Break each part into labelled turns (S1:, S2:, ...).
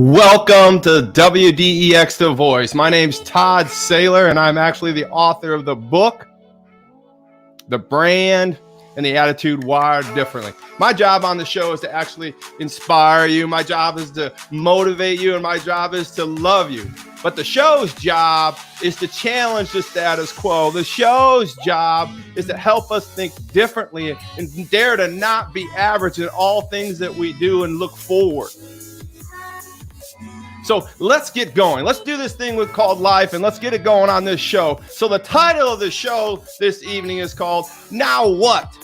S1: Welcome to WDEX The Voice. My name's Todd Saylor, and I'm actually the author of the book, The Brand and the Attitude Wired Differently. My job on the show is to actually inspire you. My job is to motivate you, and my job is to love you. But the show's job is to challenge the status quo. The show's job is to help us think differently and dare to not be average in all things that we do and look forward. So let's get going. Let's do this thing called life, and let's get it going on this show. So the title of the show this evening is called Now What?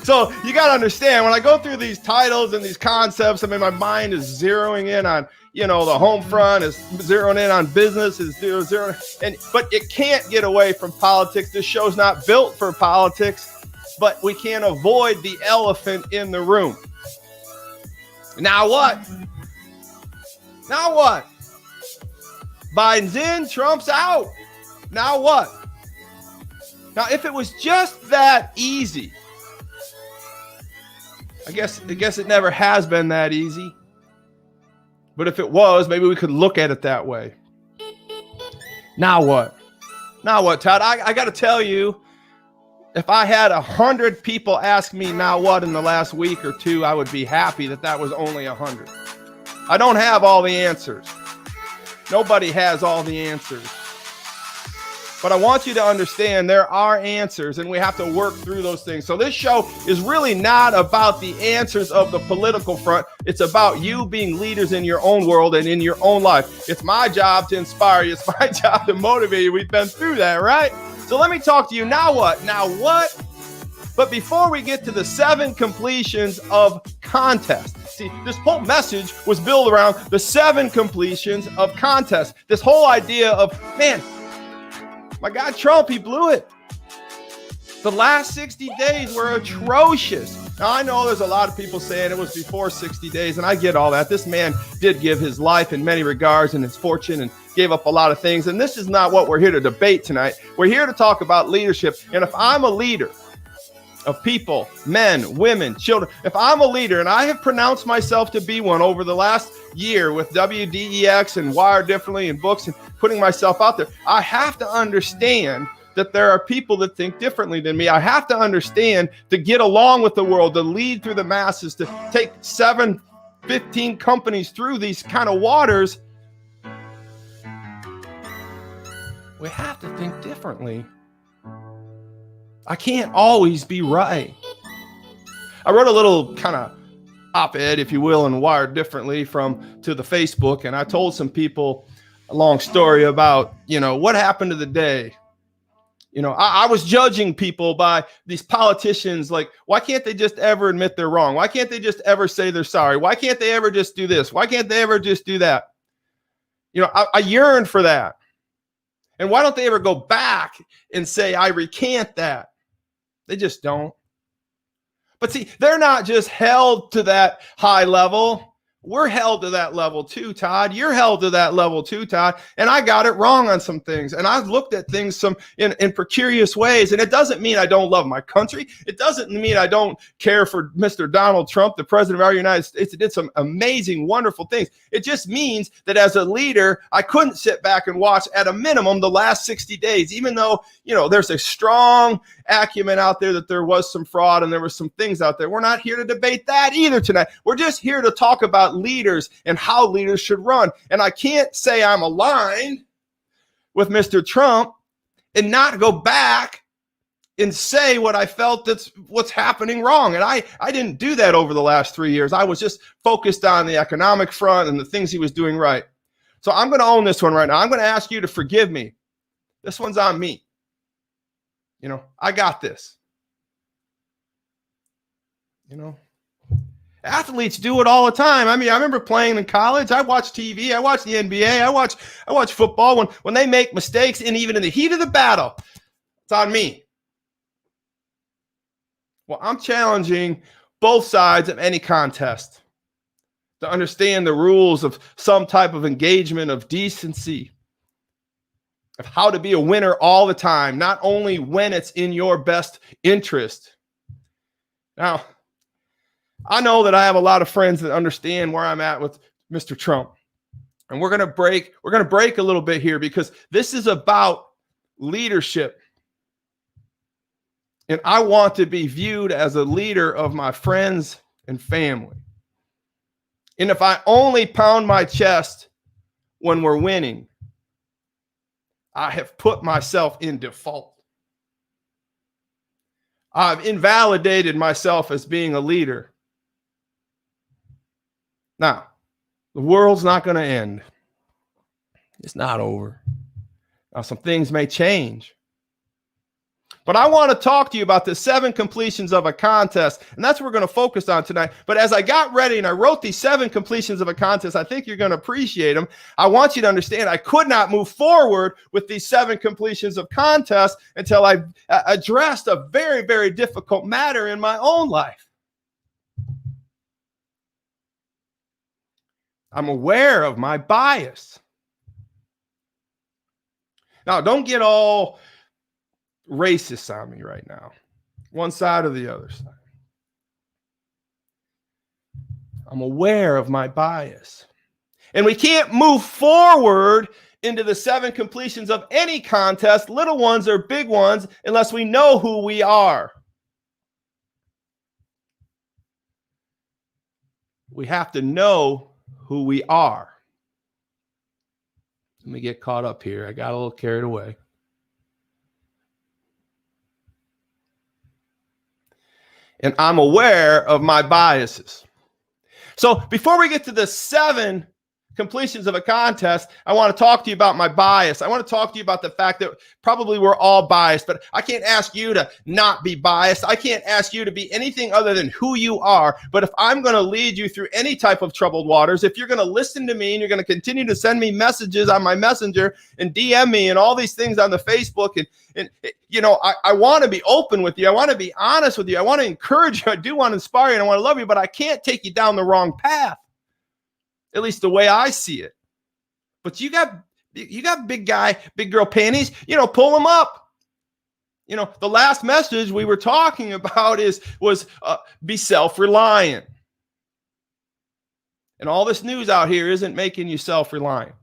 S1: So you got to understand, when I go through these titles and these concepts, I mean, my mind is zeroing in on, the home front, is zeroing in on business, but it can't get away from politics. This show's not built for politics, but we can't avoid the elephant in the room. Now what? Now what? Biden's in, Trump's out. Now what? Now, if it was just that easy, I guess it never has been that easy. But if it was, maybe we could look at it that way. Now what? Now what, Todd? I got to tell you, if I had 100 people ask me now what in the last week or two, I would be happy that was only 100. I don't have all the answers. Nobody has all the answers. But I want you to understand there are answers, and we have to work through those things. So this show is really not about the answers of the political front. It's about you being leaders in your own world and in your own life. It's my job to inspire you. It's my job to motivate you. We've been through that, right? So let me talk to you. Now what? Now what? But before we get to the 7 completions of contest, see, this whole message was built around the 7 completions of contest. This whole idea of, man, my God, Trump, he blew it. The last 60 days were atrocious. Now, I know there's a lot of people saying it was before 60 days, and I get all that. This man did give his life in many regards and his fortune and gave up a lot of things. And this is not what we're here to debate tonight. We're here to talk about leadership. And if I'm a leader of people, men, women, children, if I'm a leader, and I have pronounced myself to be one over the last year with WDEX and Wired Differently and books and putting myself out there, I have to understand that there are people that think differently than me. I have to understand to get along with the world, to lead through the masses, to take 15 companies through these kind of waters. We have to think differently. I can't always be right. I wrote a little kind of op-ed, if you will, and Wired Differently to the Facebook, and I told some people a long story about, what happened to the day. I was judging people by these politicians, like, why can't they just ever admit they're wrong? Why can't they just ever say they're sorry? Why can't they ever just do this? Why can't they ever just do that? I yearn for that. And why don't they ever go back and say, I recant that? They just don't. But see, they're not just held to that high level. We're held to that level too, Todd. You're held to that level too, Todd. And I got it wrong on some things. And I've looked at things in precarious ways. And it doesn't mean I don't love my country. It doesn't mean I don't care for Mr. Donald Trump, the president of our United States. It did some amazing, wonderful things. It just means that as a leader, I couldn't sit back and watch at a minimum the last 60 days, even though, there's a strong acumen out there that there was some fraud and there were some things out there. We're not here to debate that either tonight. We're just here to talk about leaders and how leaders should run. And I can't say I'm aligned with Mr. Trump and not go back and say what I felt that's what's happening wrong. And I didn't do that over the last 3 years. I was just focused on the economic front and the things he was doing right. So I'm going to own this one right now. I'm going to ask you to forgive me. This one's on me. I got this. Athletes do it all the time. I mean, I remember playing in college. I watch TV. I watch the NBA. I watch football. When they make mistakes, and even in the heat of the battle, it's on me. Well, I'm challenging both sides of any contest to understand the rules of some type of engagement, of decency, of how to be a winner all the time, not only when it's in your best interest. Now, I know that I have a lot of friends that understand where I'm at with Mr. Trump. And we're going to break a little bit here because this is about leadership. And I want to be viewed as a leader of my friends and family. And if I only pound my chest when we're winning, I have put myself in default. I've invalidated myself as being a leader. Now, the world's not going to end. It's not over. Now, some things may change. But I want to talk to you about the 7 completions of a contest, and that's what we're going to focus on tonight. But as I got ready and I wrote these 7 completions of a contest, I think you're going to appreciate them. I want you to understand I could not move forward with these 7 completions of contests until I addressed a very, very difficult matter in my own life. I'm aware of my bias. Now, don't get all racist on me right now, one side or the other side. I'm aware of my bias. And we can't move forward into the 7 completions of any contest, little ones or big ones, unless we know who we are. We have to know who we are. Let me get caught up here. I got a little carried away. And I'm aware of my biases. So before we get to the 7 completions of a contest, I want to talk to you about my bias. I want to talk to you about the fact that probably we're all biased, but I can't ask you to not be biased. I can't ask you to be anything other than who you are. But if I'm going to lead you through any type of troubled waters, if you're going to listen to me and you're going to continue to send me messages on my messenger and DM me and all these things on the Facebook, and you know, I want to be open with you. I want to be honest with you. I want to encourage you. I do want to inspire you and I want to love you, but I can't take you down the wrong path. At least the way I see it. But you got big guy, big girl panties, you know, pull them up. You know, the last message we were talking about was be self-reliant. And all this news out here isn't making you self-reliant.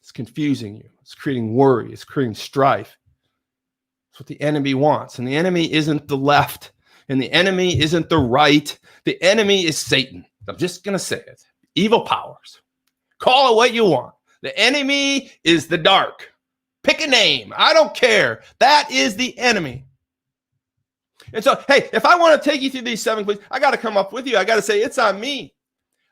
S1: It's confusing you. It's creating worry. It's creating strife. That's what the enemy wants. And the enemy isn't the left. And the enemy isn't the right. The enemy is Satan. I'm just going to say it. Evil powers. Call it what you want. The enemy is the dark. Pick a name. I don't care. That is the enemy. And so, hey, if I want to take you through these 7 things, I got to come up with you. I got to say, it's on me.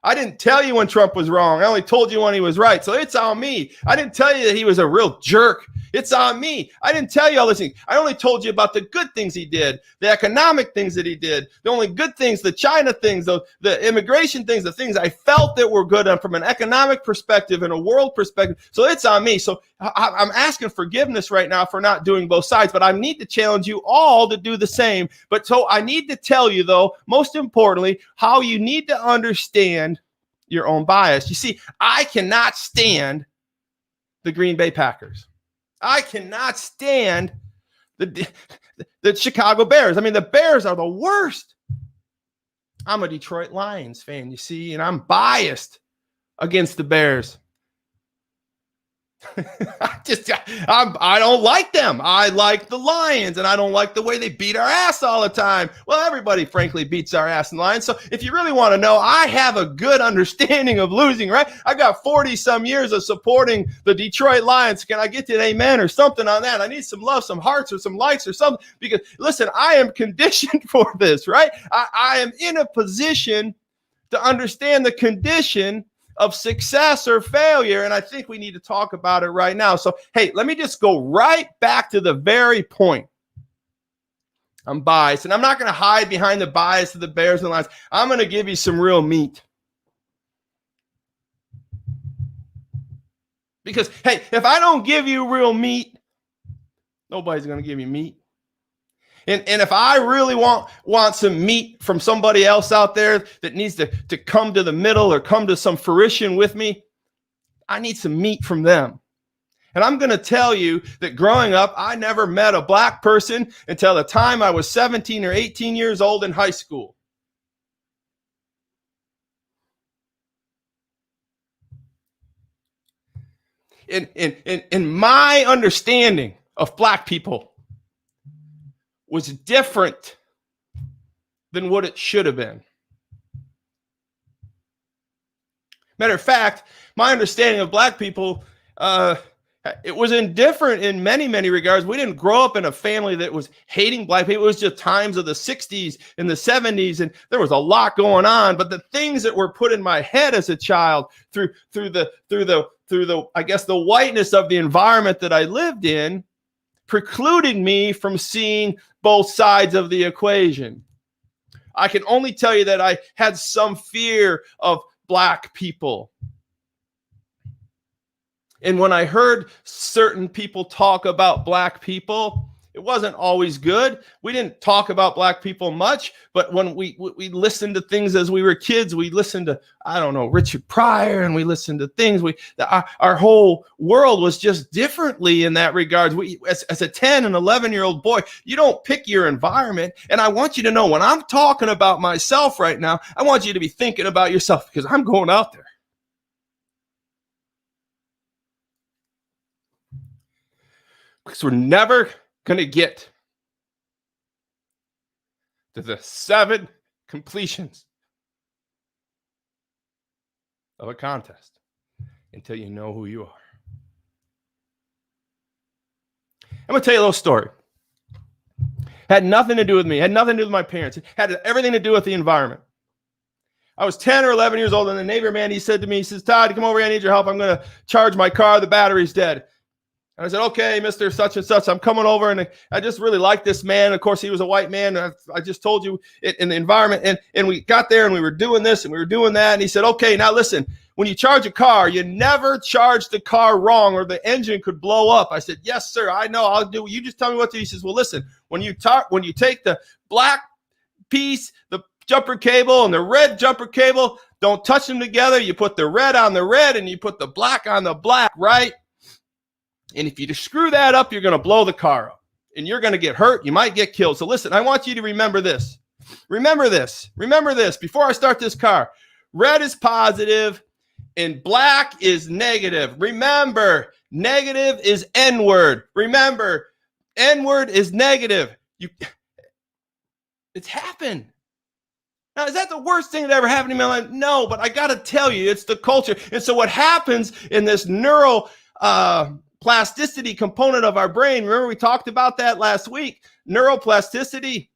S1: I didn't tell you when Trump was wrong. I only told you when he was right. So it's on me. I didn't tell you that he was a real jerk. It's on me. I didn't tell you all this thing. I only told you about the good things he did, the economic things that he did, the only good things, the China things, the immigration things, the things I felt that were good from an economic perspective and a world perspective. So it's on me. So I'm asking forgiveness right now for not doing both sides, but I need to challenge you all to do the same. But so I need to tell you, though, most importantly, how you need to understand your own bias. You see, I cannot stand the Green Bay Packers. I cannot stand the Chicago Bears. I mean, the Bears are the worst. I'm a Detroit Lions fan, you see, and I'm biased against the Bears. I don't like them. I like the Lions, and I don't like the way they beat our ass all the time. Well, everybody, frankly, beats our ass in the Lions. So if you really want to know, I have a good understanding of losing, right? I got 40-some years of supporting the Detroit Lions. Can I get you an amen or something on that? I need some love, some hearts, or some likes or something. Because, listen, I am conditioned for this, right? I am in a position to understand the condition of success or failure, and I think we need to talk about it right now. So, hey, let me just go right back to the very point. I'm biased, and I'm not going to hide behind the bias of the Bears and Lions. I'm going to give you some real meat. Because, hey, if I don't give you real meat, nobody's going to give you meat. And if I really want some meat from somebody else out there that needs to come to the middle or come to some fruition with me, I need some meat from them. And I'm going to tell you that growing up, I never met a black person until the time I was 17 or 18 years old in high school. in my understanding of black people was different than what it should have been. Matter of fact, my understanding of black people, it was indifferent in many, many regards. We didn't grow up in a family that was hating black people. It was just times of the 60s and the 70s, and there was a lot going on. But the things that were put in my head as a child through the I guess the whiteness of the environment that I lived in, precluding me from seeing both sides of the equation. I can only tell you that I had some fear of black people. And when I heard certain people talk about black people, it wasn't always good. We didn't talk about black people much, but when we listened to things as we were kids, we listened to, I don't know, Richard Pryor, and we listened to things. Our whole world was just differently in that regard. As a 10 and 11-year-old boy, you don't pick your environment. And I want you to know, when I'm talking about myself right now, I want you to be thinking about yourself, because I'm going out there. Because we're never going to get to the 7 completions of a contest until you know who you are. I'm going to tell you a little story. Had nothing to do with me, had nothing to do with my parents. It had everything to do with the environment. I was 10 or 11 years old, and the neighbor man, he said to me, he says, "Todd, come over here, I need your help. I'm going to charge my car. The battery's dead." And I said, "Okay, Mr. Such and Such, I'm coming over." And I just really liked this man. Of course, he was a white man. I just told you in the environment. And we got there, and we were doing this and we were doing that. And he said, "Okay, now listen, when you charge a car, you never charge the car wrong, or the engine could blow up." I said, "Yes, sir, I know. I'll do. You just tell me what to do." He says, "Well, listen, when you take the black piece, the jumper cable, and the red jumper cable, don't touch them together. You put the red on the red, and you put the black on the black, right? And if you just screw that up, you're going to blow the car up, and you're going to get hurt. You might get killed. So listen, I want you to remember this. Remember this. Remember this. Before I start this car, red is positive and black is negative. Remember, negative is N-word. Remember, N-word is negative. It's happened. Now, is that the worst thing that ever happened in my life? No, but I got to tell you, it's the culture. And so what happens in this plasticity component of our brain, remember we talked about that last week, neuroplasticity,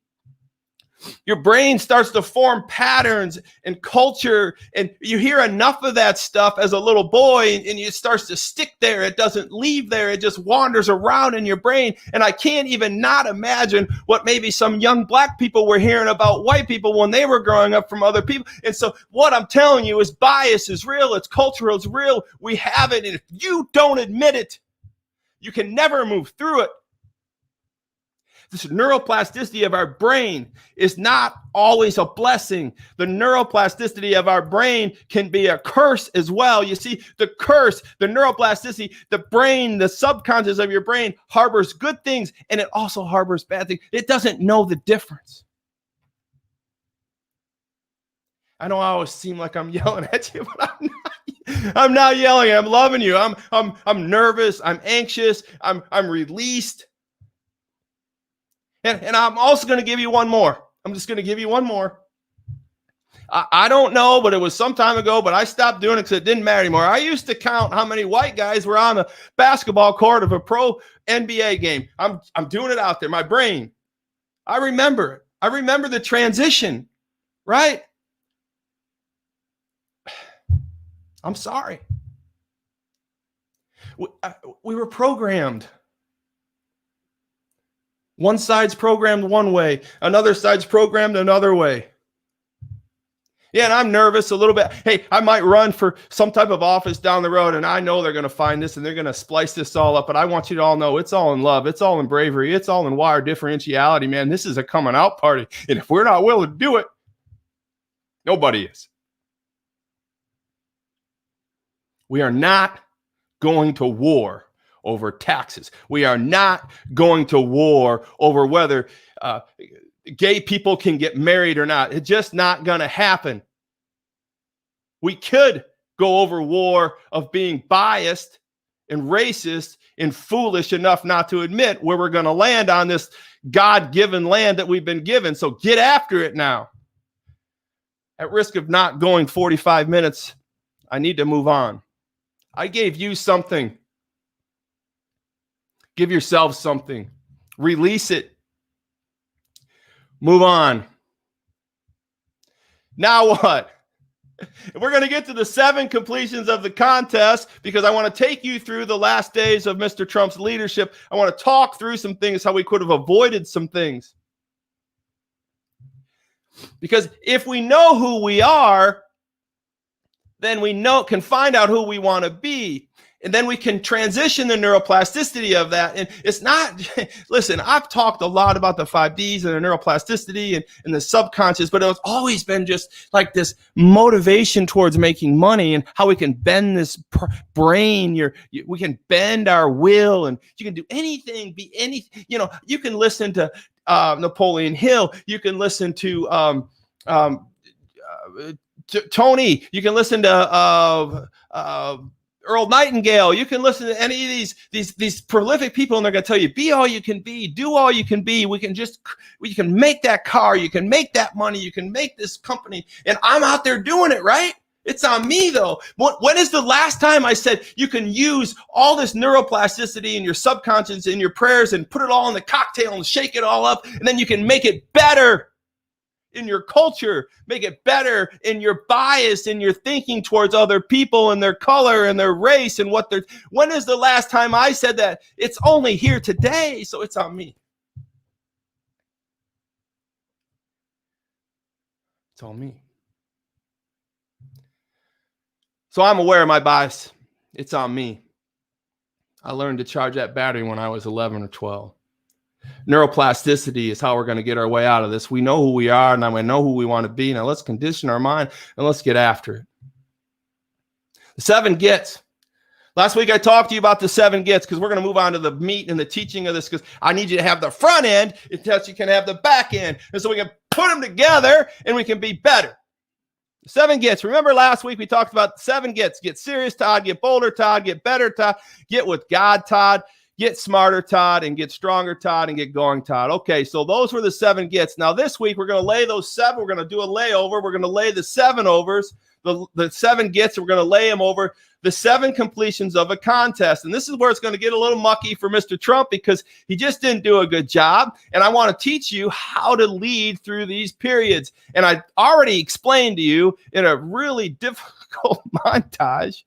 S1: your brain starts to form patterns and culture, and you hear enough of that stuff as a little boy, and it starts to stick there. It doesn't leave there. It just wanders around in your brain. And I can't even not imagine what maybe some young black people were hearing about white people when they were growing up from other people. And so what I'm telling you is bias is real. It's cultural. It's real. We have it. And if you don't admit it, you can never move through it. This neuroplasticity of our brain is not always a blessing. The neuroplasticity of our brain can be a curse as well. You see, the curse, the neuroplasticity, the brain, the subconscious of your brain harbors good things, and it also harbors bad things. It doesn't know the difference. I know I always seem like I'm yelling at you, but I'm not. I'm not yelling. I'm loving you. I'm nervous. I'm anxious. I'm released. And I'm also going to give you one more. I'm just going to give you one more. I don't know, but it was some time ago, but I stopped doing it because it didn't matter anymore. I used to count how many white guys were on the basketball court of a pro NBA game. I'm doing it out there. My brain. I remember it. I remember the transition, right? I'm sorry. We were programmed. One side's programmed one way, another side's programmed another way. Yeah, and I'm nervous a little bit. Hey, I might run for some type of office down the road, and I know they're going to find this and they're going to splice this all up. But I want you to all know it's all in love. It's all in bravery. It's all in wired differentiality, man. This is a coming out party. And if we're not willing to do it, nobody is. We are not going to war over taxes. We are not going to war over whether gay people can get married or not. It's just not going to happen. We could go over war of being biased and racist and foolish enough not to admit where we're going to land on this God-given land that we've been given. So get after it now. At risk of not going 45 minutes, I need to move on. I gave you something. Give yourself something. Release it. Move on. Now what? We're going to get to the 7 completions of the contest because I want to take you through the last days of Mr. Trump's leadership. I want to talk through some things, how we could have avoided some things. Because if we know who we are, then we can find out who we want to be. And then we can transition the neuroplasticity of that. And it's not, listen, I've talked a lot about the 5Ds and the neuroplasticity and the subconscious, but it's always been just like this motivation towards making money and how we can bend this brain. We can bend our will, and you can do anything, be anything. You can listen to Napoleon Hill. You can listen to Tony. You can listen to Earl Nightingale. You can listen to any of these prolific people, and they're going to tell you, be all you can be, do all you can be. You can make that car, you can make that money, you can make this company, and I'm out there doing it, right? It's on me though. When is the last time I said you can use all this neuroplasticity in your subconscious, in your prayers, and put it all in the cocktail and shake it all up, and then you can make it better in your culture, make it better in your bias, in your thinking towards other people and their color and their race and when is the last time I said that? It's only here today, so it's on me. It's on me. So I'm aware of my bias. It's on me. I learned to charge that battery when I was 11 or 12. Neuroplasticity is how we're going to get our way out of this. We know who we are, and we know who we want to be. Now let's condition our mind, and let's get after it. The 7 gets. Last week I talked to you about the 7 gets because we're going to move on to the meat and the teaching of this because I need you to have the front end until you can have the back end. And so we can put them together and we can be better. The 7 gets. Remember last week we talked about 7 gets. Get serious, Todd. Get bolder, Todd. Get better, Todd. Get with God, Todd. Get smarter, Todd, and get stronger, Todd, and get going, Todd. Okay, so those were the 7 gets. Now this week we're going to lay those 7. We're going to do a layover. We're going to lay the 7 overs, the 7 gets. We're going to lay them over the 7 completions of a contest. And this is where it's going to get a little mucky for Mr. Trump because he just didn't do a good job. And I want to teach you how to lead through these periods. And I already explained to you in a really difficult montage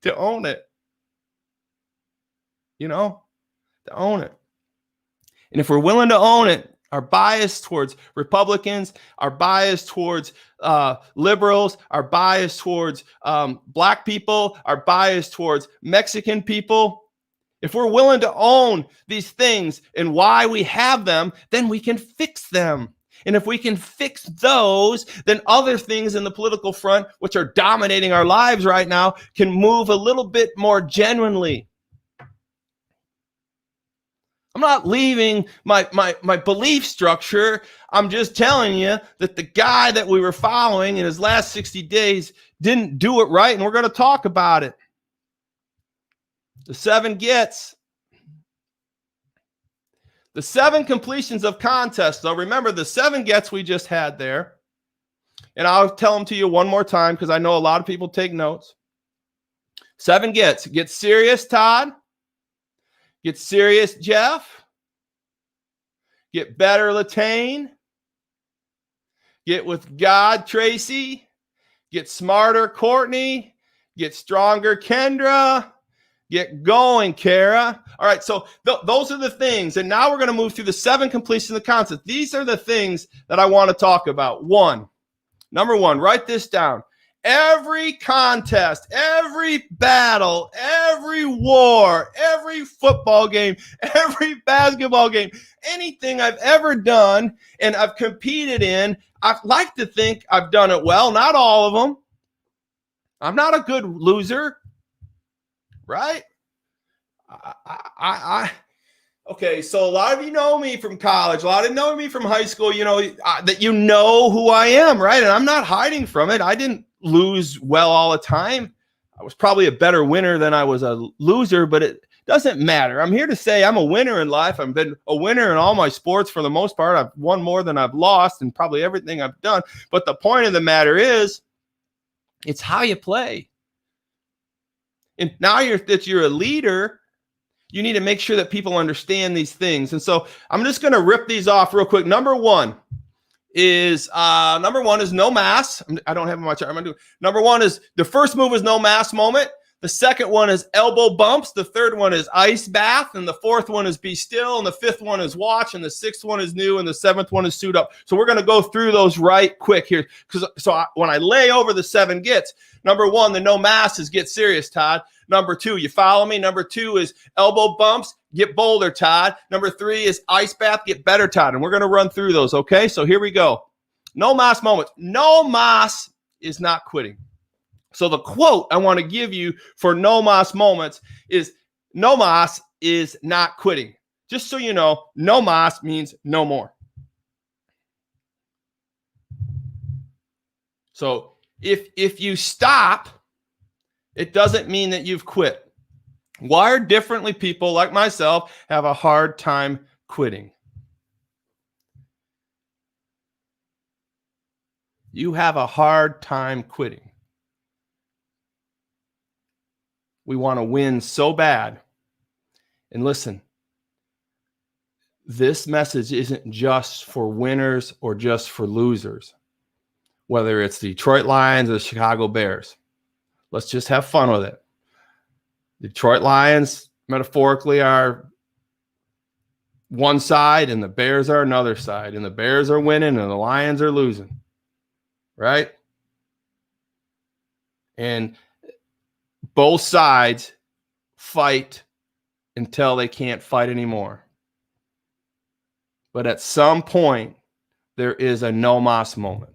S1: to own it. To own it. And if we're willing to own it, our bias towards Republicans, our bias towards liberals, our bias towards black people, our bias towards Mexican people, if we're willing to own these things and why we have them, then we can fix them. And if we can fix those, then other things in the political front, which are dominating our lives right now, can move a little bit more genuinely. I'm not leaving my belief structure. I'm just telling you that the guy that we were following in his last 60 days didn't do it right, and we're going to talk about it. The 7 gets. The 7 completions of contests. So remember the 7 gets we just had there. And I'll tell them to you one more time because I know a lot of people take notes. 7 gets. Get serious, Todd. Get serious, Jeff. Get better, Latane. Get with God, Tracy. Get smarter, Courtney. Get stronger, Kendra. Get going, Kara. All right, so those are the things. And now we're going to move through the 7 completions of the concept. These are the things that I want to talk about. Number 1, write this down. Every contest, every battle, every war, every football game, every basketball game, anything I've ever done and I've competed in, I like to think I've done it well. Not all of them. I'm not a good loser, right? Okay, so a lot of you know me from college. A lot of you know me from high school, that you know who I am, right? And I'm not hiding from it. I didn't lose well all the time. I was probably a better winner than I was a loser, but it doesn't matter. I'm here to say I'm a winner in life. I've been a winner in all my sports for the most part. I've won more than I've lost in probably everything I've done. But the point of the matter is, it's how you play. And now that you're a leader, you need to make sure that people understand these things. And so I'm just going to rip these off real quick. Number one is no mass. I don't have much. I'm going to do. Number one is the first move is no mass moment. The second one is elbow bumps. The third one is ice bath. And the fourth one is be still. And the fifth one is watch. And the sixth one is new. And the seventh one is suit up. So we're going to go through those right quick here. When I lay over the 7 gets, number one, the no mass is get serious, Todd. Number 2, you follow me? Number 2 is elbow bumps, get bolder, Todd. Number 3 is ice bath, get better, Todd. And we're going to run through those, okay? So here we go. No mass moments. No mass is not quitting. So the quote I want to give you for no mass moments is no mass is not quitting. Just so you know, no mass means no more. So if you stop, it doesn't mean that you've quit. Wired differently, people like myself have a hard time quitting. You have a hard time quitting. We want to win so bad. And listen, this message isn't just for winners or just for losers, whether it's the Detroit Lions or the Chicago Bears. Let's just have fun with it. The Detroit Lions, metaphorically, are one side and the Bears are another side. And the Bears are winning and the Lions are losing. Right? And both sides fight until they can't fight anymore. But at some point, there is a no mas moment.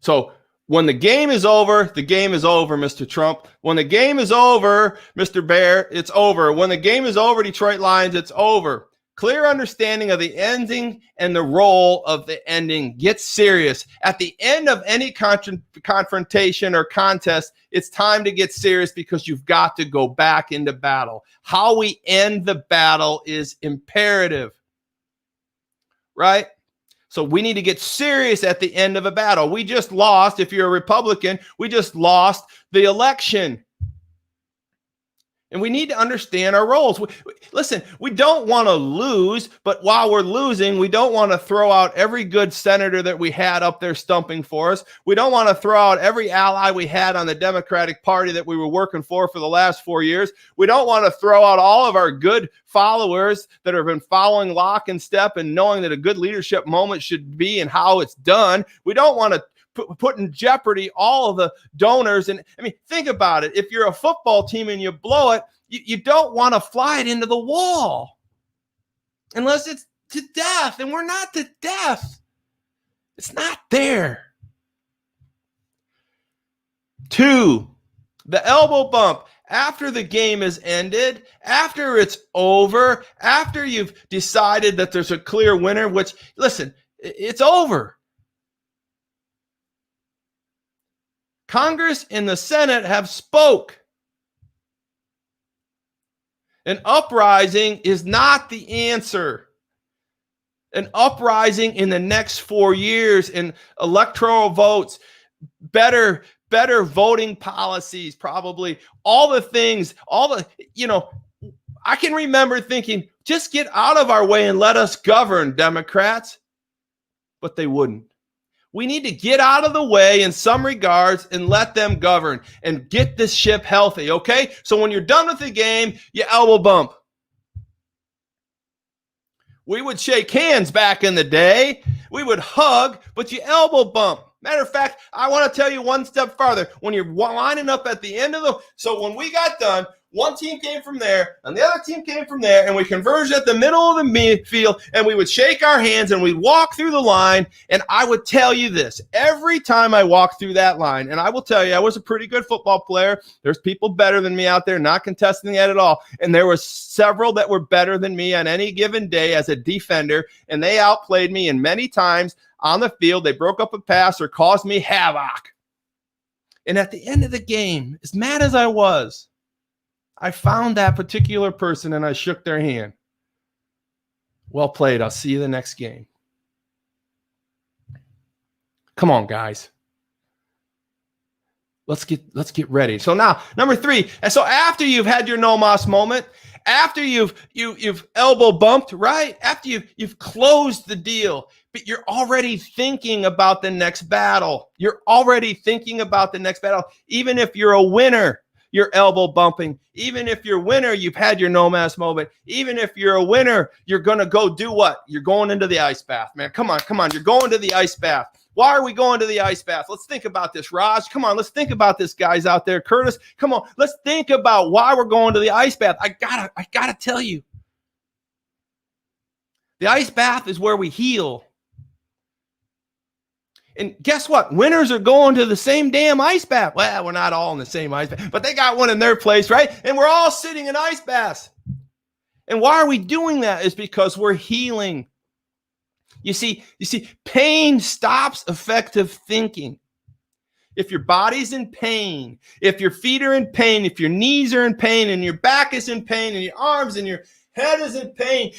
S1: So when the game is over, the game is over, Mr. Trump. When the game is over, Mr. Bear, it's over. When the game is over, Detroit Lions, it's over. Clear understanding of the ending and the role of the ending. Get serious. At the end of any confrontation or contest, it's time to get serious because you've got to go back into battle. How we end the battle is imperative, right? So we need to get serious at the end of a battle. We just lost, if you're a Republican, we just lost the election. And we need to understand our roles. Listen, we don't want to lose, but while we're losing, we don't want to throw out every good senator that we had up there stumping for us. We don't want to throw out every ally we had on the Democratic Party that we were working for the last 4 years. We don't want to throw out all of our good followers that have been following lock and step and knowing that a good leadership moment should be and how it's done. We don't want to put in jeopardy all of the donors. And I mean, think about it. If you're a football team and you blow it, you don't want to fly it into the wall unless it's to death. And we're not to death. It's not there. 2, the elbow bump. After the game is ended, after it's over, after you've decided that there's a clear winner, which, listen, it's over. Congress and the Senate have spoke. An uprising is not the answer. An uprising in the next 4 years in electoral votes, better voting policies, probably all the things, I can remember thinking, just get out of our way and let us govern, Democrats. But they wouldn't. We need to get out of the way in some regards and let them govern and get this ship healthy, okay? So when you're done with the game, you elbow bump. We would shake hands back in the day. We would hug, but you elbow bump. Matter of fact, I want to tell you one step farther. When you're lining up at the end of so when we got done, one team came from there, and the other team came from there, and we converged at the middle of the field, and we would shake our hands, and we'd walk through the line, and I would tell you this. Every time I walked through that line, and I will tell you, I was a pretty good football player. There's people better than me out there, not contesting that at all, and there were several that were better than me on any given day as a defender, and they outplayed me, and many times on the field, they broke up a pass or caused me havoc. And at the end of the game, as mad as I was, I found that particular person and I shook their hand. Well played. I'll see you the next game. Come on, guys. Let's get ready. So now, number 3. And so after you've had your no mas moment, after you've elbow bumped, right? After you've closed the deal, but you're already thinking about the next battle. You're already thinking about the next battle. Even if you're a winner, you're elbow bumping. Even if you're a winner, you've had your no mas moment. Even if you're a winner, you're going to go do what? You're going into the ice bath, man. Come on. You're going to the ice bath. Why are we going to the ice bath? Let's think about this, Raj. Come on, let's think about this, guys out there. Curtis, come on, let's think about why we're going to the ice bath. I gotta tell you. The ice bath is where we heal. And guess what? Winners are going to the same damn ice bath. Well, we're not all in the same ice bath, but they got one in their place, right? And we're all sitting in ice baths. And why are we doing that? Is because we're healing. You see, pain stops effective thinking. If your body's in pain, if your feet are in pain, if your knees are in pain, and your back is in pain, and your arms and your head is in pain,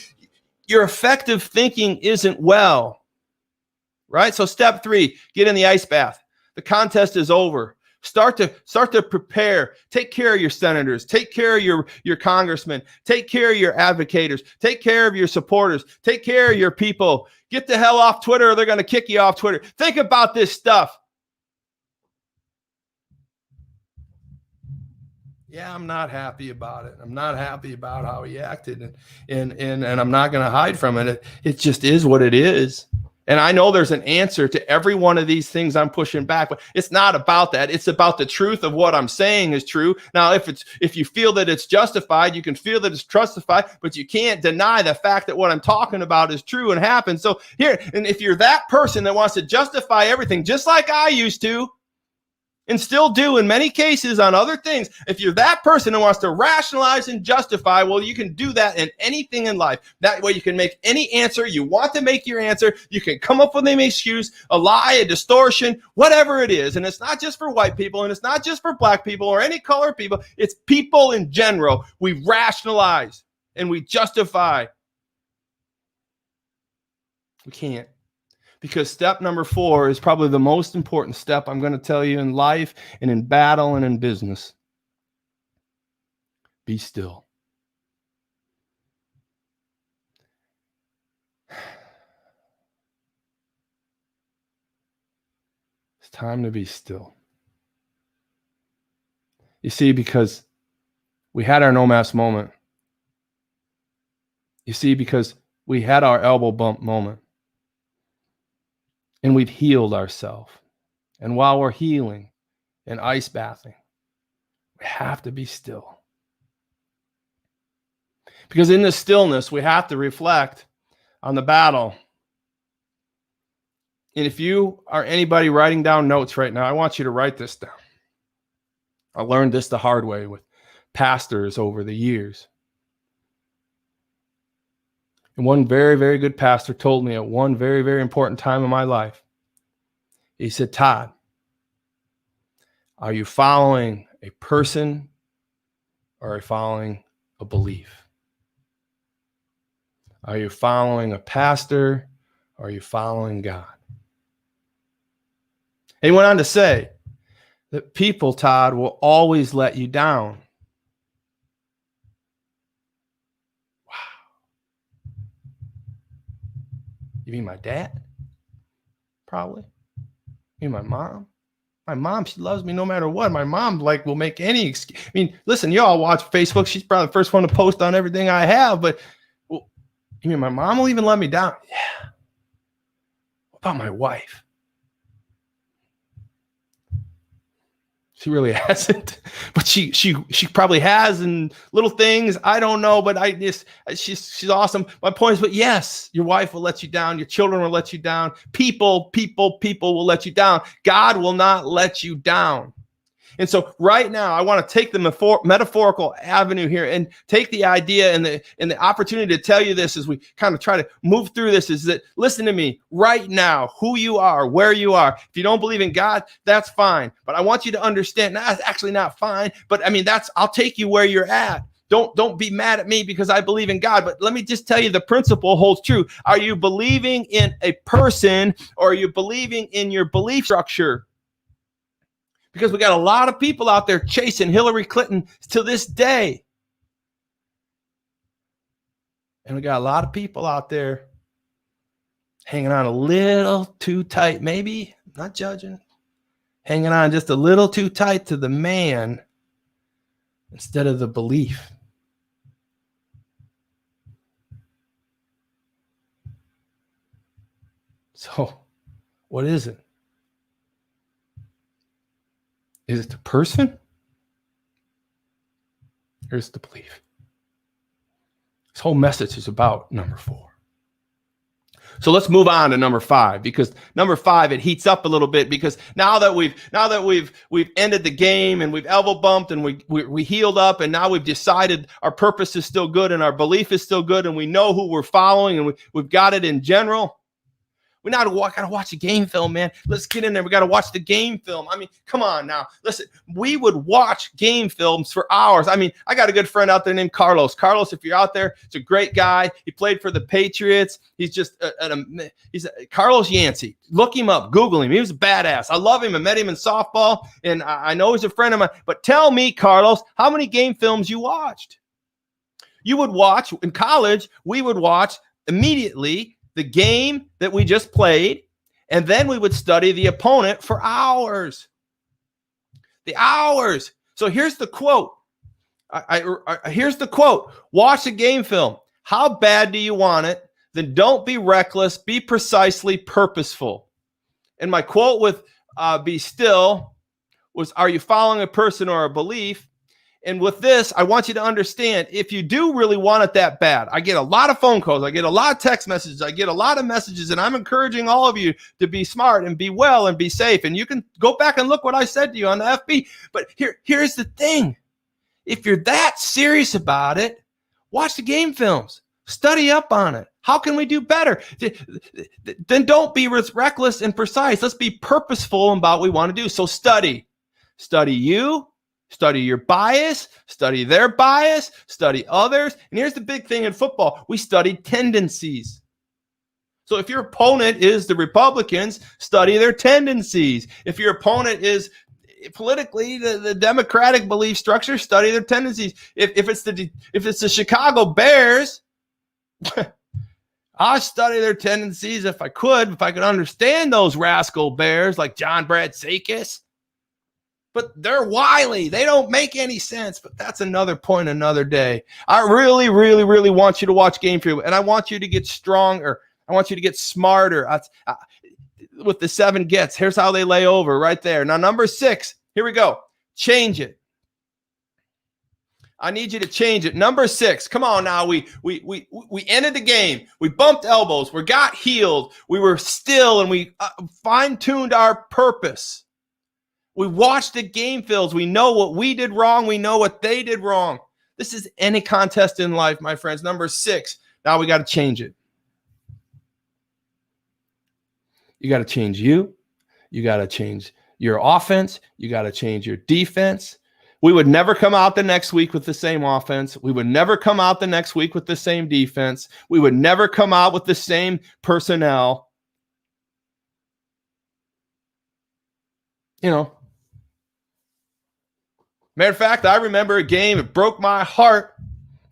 S1: your effective thinking isn't well. Right? So step 3, get in the ice bath. The contest is over. Start to prepare. Take care of your senators. Take care of your congressmen. Take care of your advocators. Take care of your supporters. Take care of your people. Get the hell off Twitter or they're going to kick you off Twitter. Think about this stuff. Yeah, I'm not happy about it. I'm not happy about how he acted. And I'm not going to hide from it. It just is what it is. And I know there's an answer to every one of these things I'm pushing back, but it's not about that. It's about the truth of what I'm saying is true. Now, if you feel that it's justified, you can feel that it's justified, but you can't deny the fact that what I'm talking about is true and happened. So here, and if you're that person that wants to justify everything, just like I used to, and still do in many cases on other things, if you're that person who wants to rationalize and justify, well, you can do that in anything in life. That way you can make any answer you want to make your answer. You can come up with an excuse, a lie, a distortion, whatever it is. And it's not just for white people, and it's not just for black people or any color people. It's people in general. We rationalize and we justify. We can't. Because step number 4 is probably the most important step I'm going to tell you in life and in battle and in business. Be still. It's time to be still. You see, because we had our no mas moment. You see, because we had our elbow bump moment. And we've healed ourselves. And while we're healing and ice bathing, we have to be still. Because in this stillness, we have to reflect on the battle. And if you are anybody writing down notes right now, I want you to write this down. I learned this the hard way with pastors over the years. And one very, very good pastor told me at one very, very important time in my life, he said, Todd, are you following a person or are you following a belief? Are you following a pastor or are you following God? And he went on to say that people, Todd, will always let you down. You mean my dad? Probably. You mean my mom? My mom, she loves me no matter what. My mom, will make any excuse. I mean, listen, you all watch Facebook. She's probably the first one to post on everything I have. But you mean my mom will even let me down? Yeah. What about my wife? She really hasn't, but she probably has in little things. I don't know, but she's awesome. My point is, but yes, your wife will let you down. Your children will let you down. People will let you down. God will not let you down. And so right now, I want to take the metaphorical avenue here and take the idea and the opportunity to tell you this as we kind of try to move through this is that, listen to me, right now, who you are, where you are. If you don't believe in God, that's fine. But I want you to understand, that's actually not fine, but I mean, I'll take you where you're at. Don't be mad at me because I believe in God. But let me just tell you, the principle holds true. Are you believing in a person, or are you believing in your belief structure? Because we got a lot of people out there chasing Hillary Clinton to this day. And we got a lot of people out there hanging on a little too tight, maybe, not judging, hanging on just a little too tight to the man instead of the belief. So, what is it? Is it the person? Or is it the belief? This whole message is about number 4. So let's move on to number 5, because number 5, it heats up a little bit, because now that we've ended the game and we've elbow bumped and we healed up, and now we've decided our purpose is still good and our belief is still good, and we know who we're following, and we've got it in general. We now got to watch the game film, man. Let's get in there. We got to watch the game film. I mean, come on now. Listen, we would watch game films for hours. I mean, I got a good friend out there named Carlos. Carlos, if you're out there, it's a great guy. He played for the Patriots. He's just Carlos Yancey. Look him up. Google him. He was a badass. I love him. I met him in softball, and I know he's a friend of mine. But tell me, Carlos, how many game films you watched? You would watch, in college, we would watch immediately the game that we just played, and then we would study the opponent for hours. The hours. So here's the quote. Here's the quote. Watch the game film. How bad do you want it? Then don't be reckless. Be precisely purposeful. And my quote with be still was, are you following a person or a belief? And with this, I want you to understand, if you do really want it that bad, I get a lot of phone calls, I get a lot of text messages, I get a lot of messages, and I'm encouraging all of you to be smart and be well and be safe. And you can go back and look what I said to you on the FB. But here's the thing. If you're that serious about it, watch the game films. Study up on it. How can we do better? Then don't be reckless and precise. Let's be purposeful about what we want to do. So study. Study you. Study your bias, study their bias, study others. And here's the big thing in football. We study tendencies. So if your opponent is the Republicans, study their tendencies. If your opponent is politically the Democratic belief structure, study their tendencies. If it's the Chicago Bears, I'll study their tendencies if I could understand those rascal Bears like John Brad Sakis. But they're wily. They don't make any sense. But that's another point, another day. I really, really, really want you to watch game film, and I want you to get stronger. I want you to get smarter. With the 7 gets, here's how they lay over right there. Now, number 6, here we go. Change it. I need you to change it. Number 6. Come on now. We ended the game. We bumped elbows. We got healed. We were still, and we fine-tuned our purpose. We watched the game films. We know what we did wrong. We know what they did wrong. This is any contest in life, my friends. Number 6. Now we got to change it. You got to change you. You got to change your offense. You got to change your defense. We would never come out the next week with the same offense. We would never come out the next week with the same defense. We would never come out with the same personnel. You know. Matter of fact, I remember a game, it broke my heart.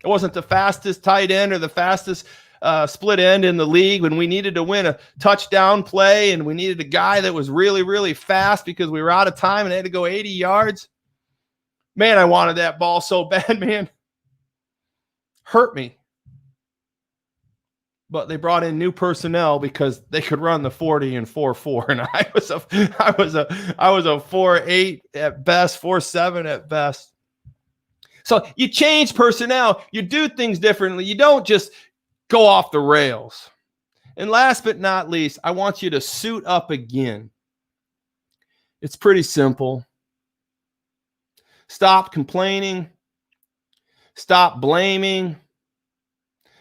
S1: It wasn't the fastest tight end or the fastest split end in the league when we needed to win a touchdown play, and we needed a guy that was really, really fast because we were out of time and had to go 80 yards. Man, I wanted that ball so bad, man. Hurt me. But they brought in new personnel because they could run the 40 and 4.4, and I was a 4.8 at best, 4.7 at best. So you change personnel, you do things differently. You don't just go off the rails. And last but not least, I want you to suit up again. It's pretty simple. Stop complaining. Stop blaming.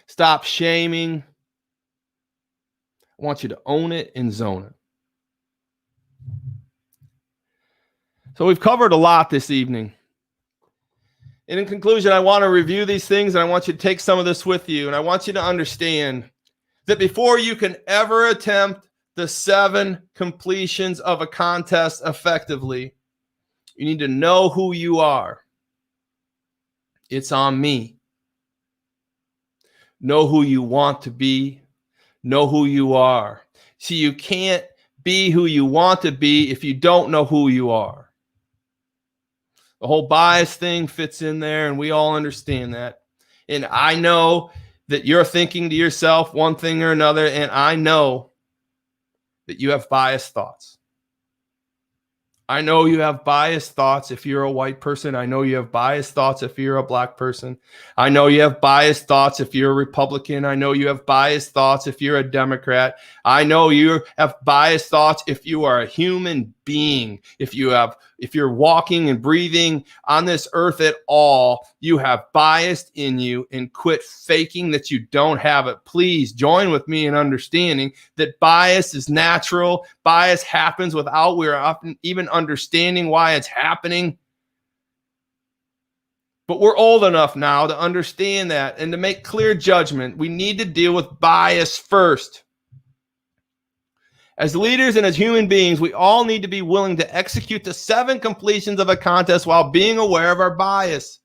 S1: Stop shaming. I want you to own it and zone it. So we've covered a lot this evening. And in conclusion, I want to review these things, and I want you to take some of this with you. And I want you to understand that before you can ever attempt the 7 completions of a contest effectively, you need to know who you are. It's on me. Know who you want to be. Know who you are. See, you can't be who you want to be if you don't know who you are. The whole bias thing fits in there, and we all understand that. And I know that you're thinking to yourself one thing or another, and I know that you have biased thoughts. I know you have biased thoughts if you're a white person. I know you have biased thoughts if you're a black person. I know you have biased thoughts if you're a Republican. I know you have biased thoughts if you're a Democrat. I know you have biased thoughts if you are a human being. If you're walking and breathing on this earth at all, you have bias in you, and quit faking that you don't have it. Please join with me in understanding that bias is natural. Bias happens without we're often even understanding why it's happening. But we're old enough now to understand that, and to make clear judgment, we need to deal with bias first. As leaders and as human beings, we all need to be willing to execute the 7 completions of a contest while being aware of our bias.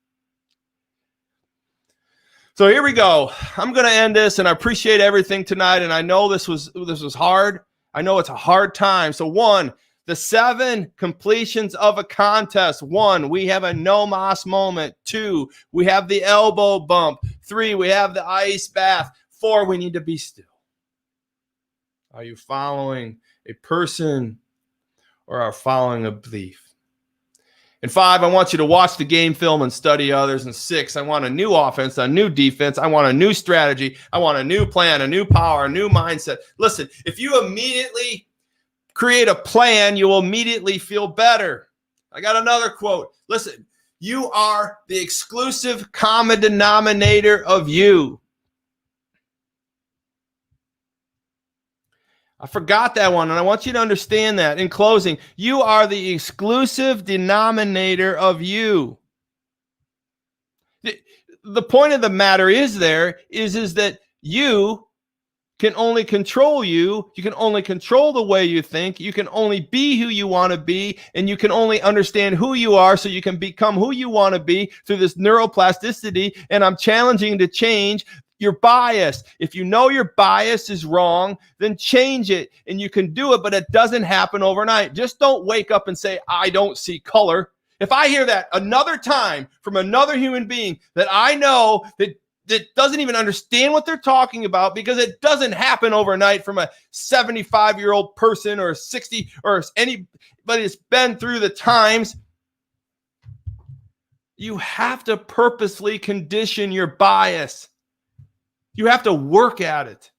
S1: So here we go. I'm going to end this, and I appreciate everything tonight. And I know this was hard. I know it's a hard time. So 1, the 7 completions of a contest. 1, we have a no mas moment. 2, we have the elbow bump. 3, we have the ice bath. 4, we need to be still. Are you following a person or are following a belief? And 5, I want you to watch the game film and study others. And 6, I want a new offense, a new defense. I want a new strategy. I want a new plan, a new power, a new mindset. Listen, if you immediately create a plan, you will immediately feel better. I got another quote. Listen, you are the exclusive common denominator of you. I forgot that one, and I want you to understand that. In closing, you are the exclusive denominator of you. The point of the matter is that you can only control you. You can only control the way you think. You can only be who you want to be, and you can only understand who you are so you can become who you want to be through this neuroplasticity. And I'm challenging to change your bias. If you know your bias is wrong, then change it, and you can do it, but it doesn't happen overnight. Just don't wake up and say, I don't see color. If I hear that another time from another human being that I know that doesn't even understand what they're talking about, because it doesn't happen overnight from a 75-year-old person or a 60 or anybody that's been through the times, you have to purposely condition your bias. You have to work at it.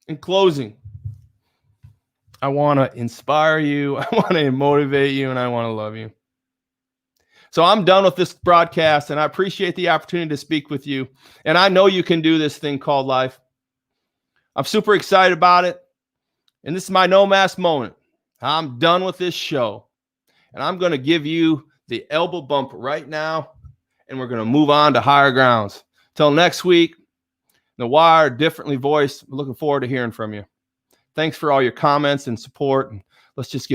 S1: In closing, I want to inspire you, I want to motivate you, and I want to love you. So I'm done with this broadcast, and I appreciate the opportunity to speak with you. And I know you can do this thing called life. I'm super excited about it. And this is my no mas moment. I'm done with this show. And I'm going to give you the elbow bump right now, and we're going to move on to higher grounds. Till next week, The Wire, differently voiced. Looking forward to hearing from you. Thanks for all your comments and support. And let's just get